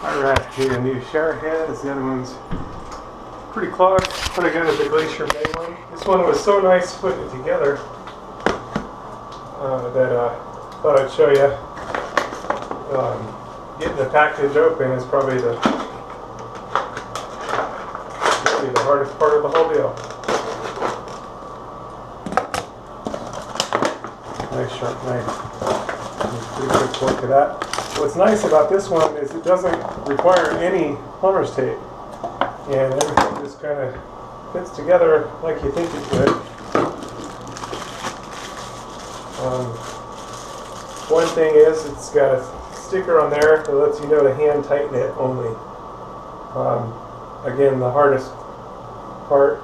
Alright, need a new shower head. This other one's pretty clogged, but I got the Glacier Bay one. This one was so nice putting it together that I thought I'd show you. Getting the package open is probably the hardest part of the whole deal. Nice sharp knife. Pretty quick work of that. What's nice about this one is it doesn't require any plumber's tape, and everything just kind of fits together like you think it would. One thing is it's got a sticker on there that lets you know to hand tighten it only. Again, the hardest part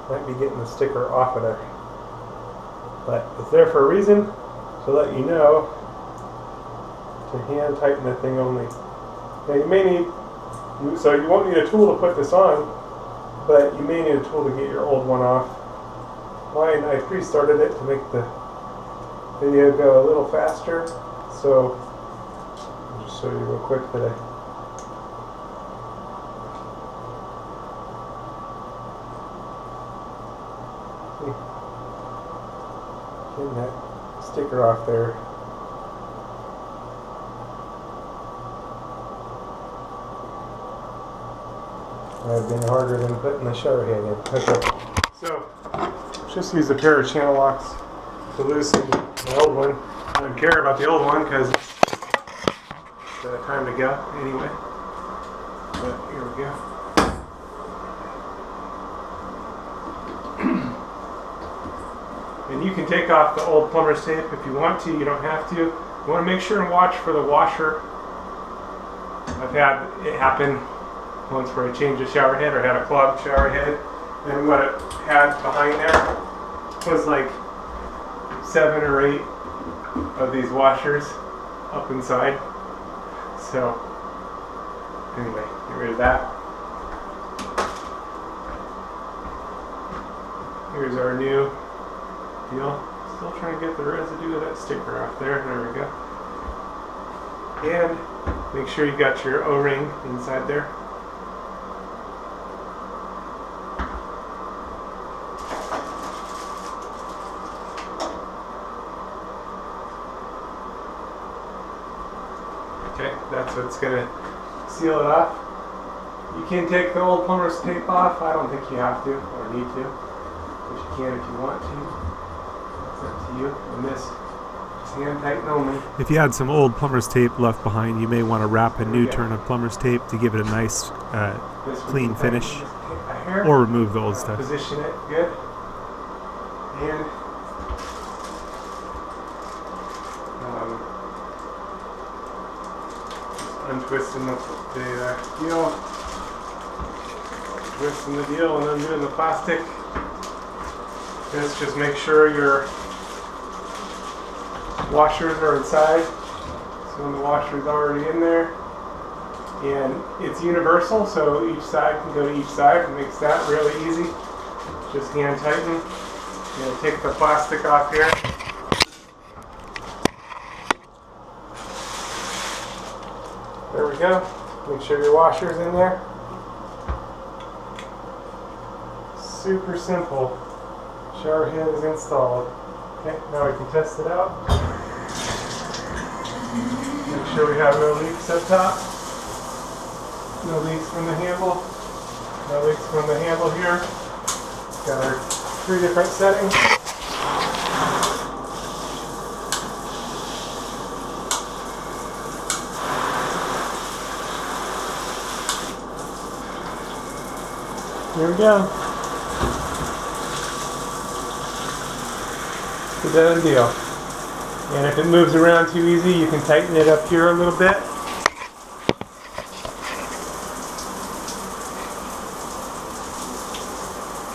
might be getting the sticker off of there, but it's there for a reason, to let you know to hand tighten the thing only. Now you may need, so you won't need a tool to put this on, but you may need a tool to get your old one off. Mine, I pre-started it to make the video go a little faster, so I'll just show you real quick today. Getting that sticker off there. I've been harder than putting the shower head in. Okay. So, just use a pair of channel locks to loosen the old one. I don't care about the old one because it's time to go anyway. But here we go. And you can take off the old plumber's tape if you want to. You don't have to. You want to make sure and watch for the washer. I've had it happen once where I changed a shower head or had a clogged shower head, and what it had behind there was like 7 or 8 of these washers up inside. So anyway, get rid of that. Here's our new deal. Still trying to get the residue of that sticker off there. There we go. And make sure you got your O-ring inside there. Okay, that's what's going to seal it off. You can take the old plumber's tape off. I don't think you have to or need to, but you can if you want to. It's up to you. And this is hand tighten only. If you had some old plumber's tape left behind, you may want to wrap a new turn of plumber's tape to give it a nice clean finish, or remove the old stuff. Position it good. And untwisting the deal, twisting the deal, and undoing the plastic. Just make sure your washers are inside. So when the washer's already in there, and it's universal, so each side can go to each side. It makes that really easy. Just hand tighten. And take the plastic off here. There we go. Make sure your washer's in there. Super simple. Shower head is installed. Okay, now we can test it out. Make sure we have no leaks up top. No leaks from the handle. No leaks from the handle here. Got our 3 different settings. Here we go. It's a done deal. And if it moves around too easy, you can tighten it up here a little bit.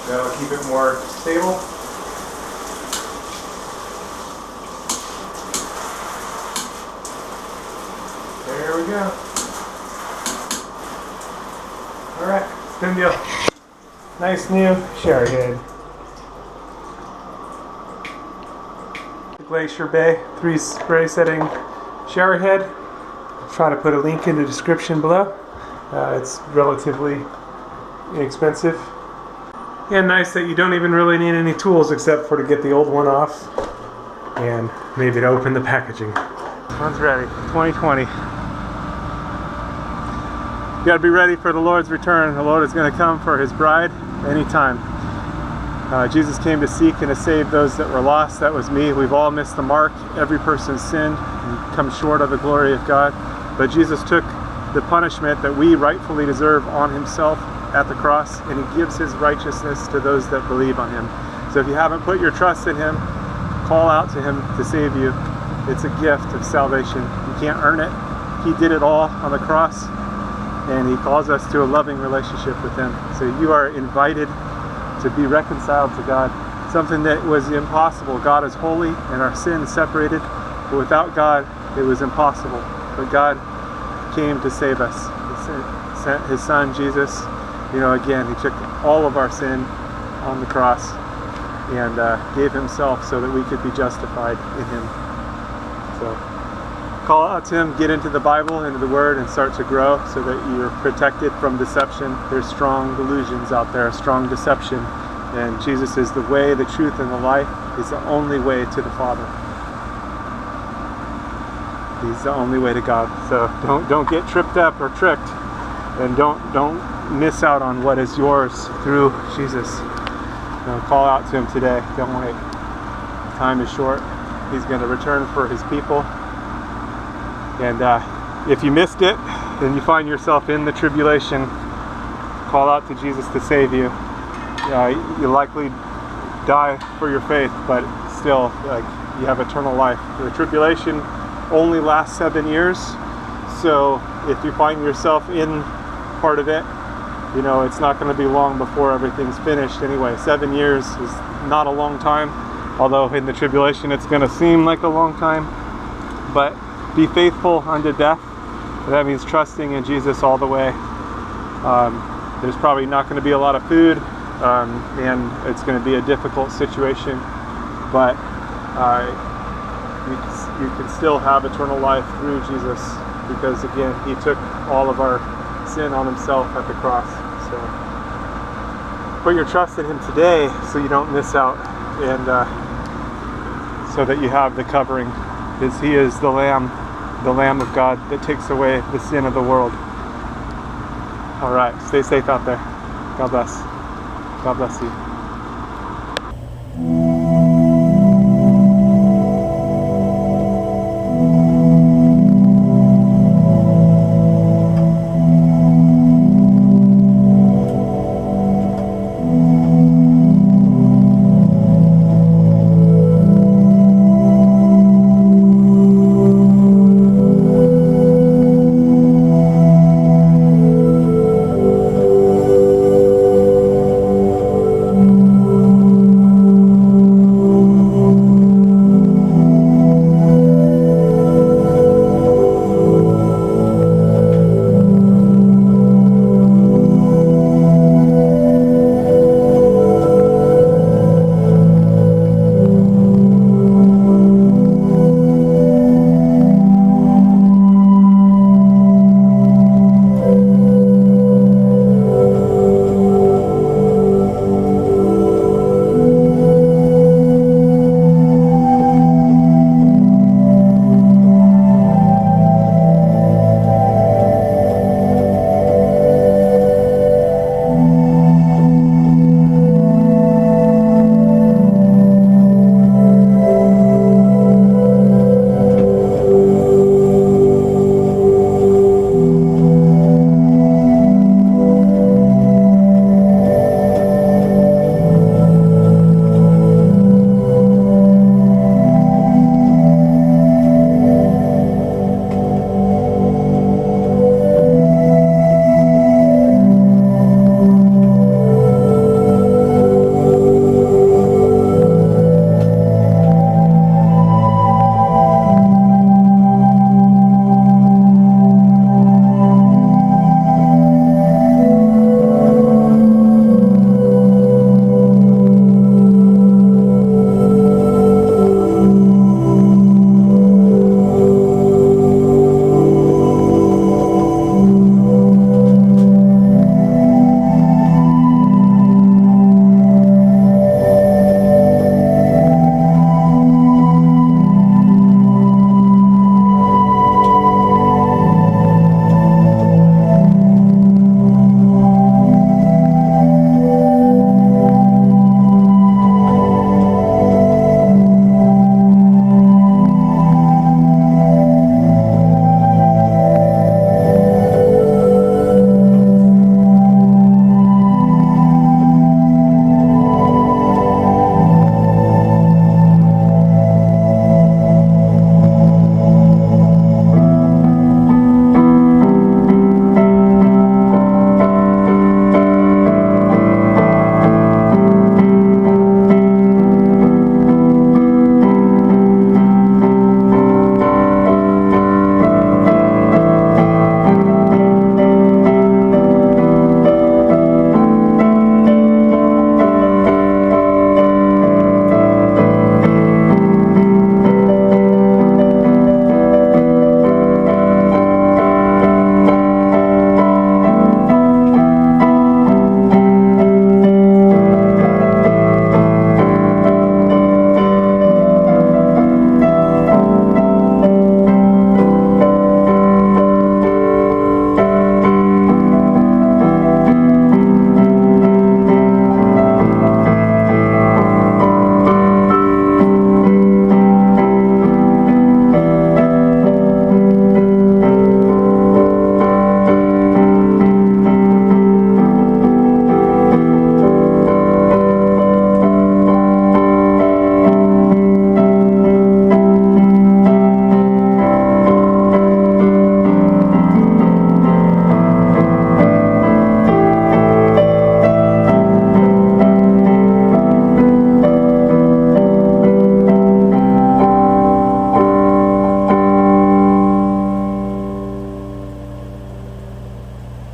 That'll keep it more stable. There we go. Alright, it's done deal. Nice new shower head. Glacier Bay 3 spray setting shower head. try to put a link in the description below. It's relatively inexpensive. And nice that you don't even really need any tools except for to get the old one off and maybe to open the packaging. One's ready, 2020. You gotta be ready for the Lord's return. The Lord is gonna come for his bride anytime. Jesus came to seek and to save those that were lost. That was me. We've all missed the mark. Every person's sinned and come short of the glory of God. But Jesus took the punishment that we rightfully deserve on himself at the cross, and he gives his righteousness to those that believe on him. So if you haven't put your trust in him, call out to him to save you. It's a gift of salvation. You can't earn it. He did it all on the cross, and he calls us to a loving relationship with him. So you are invited to be reconciled to God, something that was impossible. God is holy and our sin is separated, but without God it was impossible. But God came to save us. He sent his son Jesus. Again, he took all of our sin on the cross and gave himself so that we could be justified in him. So call out to him, get into the Bible, into the Word, and start to grow so that you're protected from deception. There's strong delusions out there, strong deception, and Jesus is the way, the truth, and the life. He's the only way to the Father. He's the only way to God. So don't get tripped up or tricked, and don't miss out on what is yours through Jesus. Call out to him today. Don't wait. Time is short. He's going to return for his people. And if you missed it, and you find yourself in the tribulation, call out to Jesus to save you. You'll likely die for your faith, but still, you have eternal life. The tribulation only lasts 7 years, so if you find yourself in part of it, it's not going to be long before everything's finished anyway. 7 years is not a long time, although in the tribulation it's going to seem like a long time. But be faithful unto death. That means trusting in Jesus all the way. There's probably not going to be a lot of food, and it's going to be a difficult situation, but you can still have eternal life through Jesus, because again, he took all of our sin on himself at the cross. So put your trust in him today so you don't miss out, and so that you have the covering, because he is the Lamb of God that takes away the sin of the world. All right, stay safe out there. God bless. God bless you.